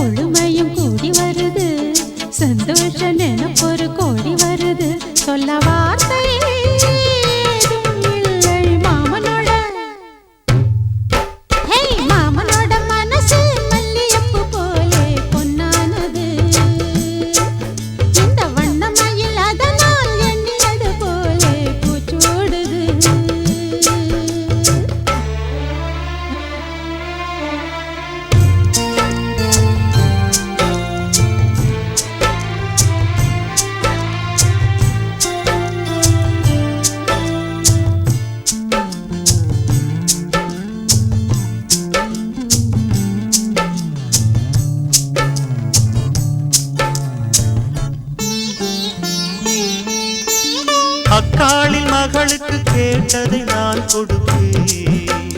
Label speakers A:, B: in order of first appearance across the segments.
A: கொழுமையும் கூடி வருது, சந்தோஷ நினைப்பொரு கோடி வருது, சொல்ல வார்த்தை ஏதும் இல்லை மாமனோட. ஹே மாமனோட மனசு மல்லியப்பு போலே பொன்னானது, இந்த வண்ணமயில் அதனால் எண்ணியது போலே பூச்சூடுது.
B: அக்காளின் மகளுக்கு கேட்டதை நான் கொடுப்பேன்,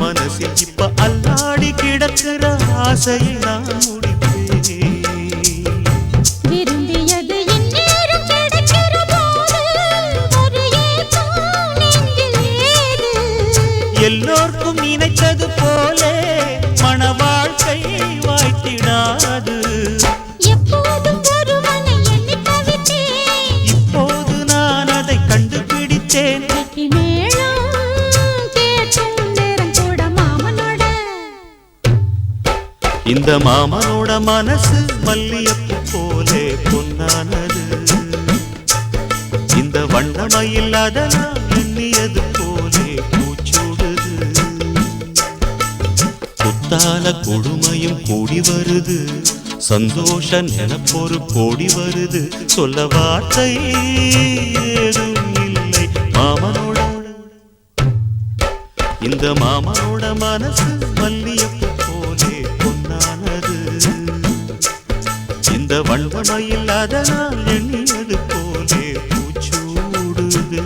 B: மனசில் இப்ப அல்லாடி கிடக்கிற ஆசையை நான் முடிப்பேன்.
A: விரும்பியது இந்நேரம் கிடைக்கிற போது ஒரு ஏக்கம் நெஞ்சில் ஏது?
B: எல்லோர்க்கும் நினைத்தது போலே மன வாழ்க்கை வாய்த்திடாது.
A: எப்போதும் ஒருவனை எண்ணி தவித்தேன்,
B: இப்போது நான் அதை கண்டுபிடித்தேன்.
A: வெற்றி மேளம் கேட்கும் நேரம் கூட மாமனோட.
B: இந்த மாமனோட மனசு மல்லியப்பு போலே பொன்னானது, இந்த வண்ணமயில் அதனால் எண்ணியது போலே பூச்சூடுது. குத்தால கொடுமையும் கூடி வருது, சந்தோஷ நினைப்பொரு கோடி வருது, சொல்ல வார்த்தை ஏதும் இல்லை மாமனோட. இந்த மாமனோட மனசு மல்லியப்பு போலே பொன்னானது, இந்த வண்ணமயில் அதனால் எண்ணியது போலே பூச்சூடுது.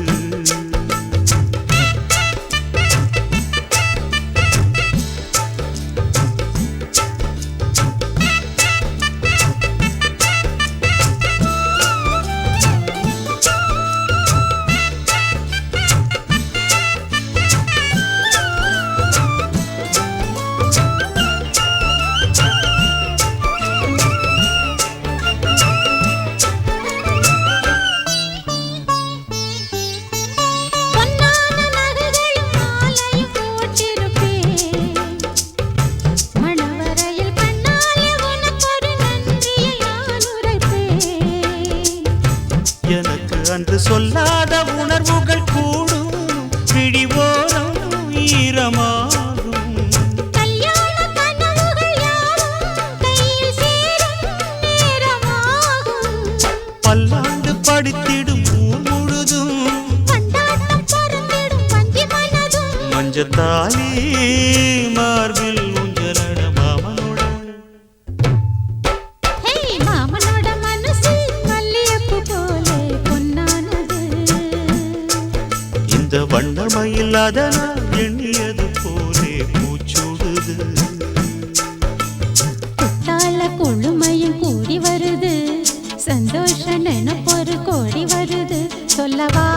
A: பொன்னான நகைகளும் மாலையும் போட்டிருப்பேன், மணவரையில் கண்ணாலே உனக்கொரு நன்றியை நான் உரைப்பேன்.
B: எனக்கு அன்று சொல்லாத உணர்வுகள் கூடும், பிடிவோரம் ஈரமாகும்.
A: கல்யாண கனவுகள் யாவும் கையில் சேரும் நேரமாகும்,
B: பல்லாண்டு படித்திடும் ஊர் முழுதும்
A: கொண்டாட்டம் பறந்திடும் வஞ்சி மனதும்.
B: மஞ்சத்தாலி மார்பில் ஊஞ்சலட மாமனோட.
A: ஹே மாமனோட மனசு மல்லியப்பு போலே பொன்னானது,
B: இந்த வண்ணமயில் அதனால் எண்ணியது போலே பூச்சூடுது.
A: குத்தால கொழுமையும் கூடி வருது, சந்தோஷ நினைப்பொரு கோடி வருது, சொல்லவா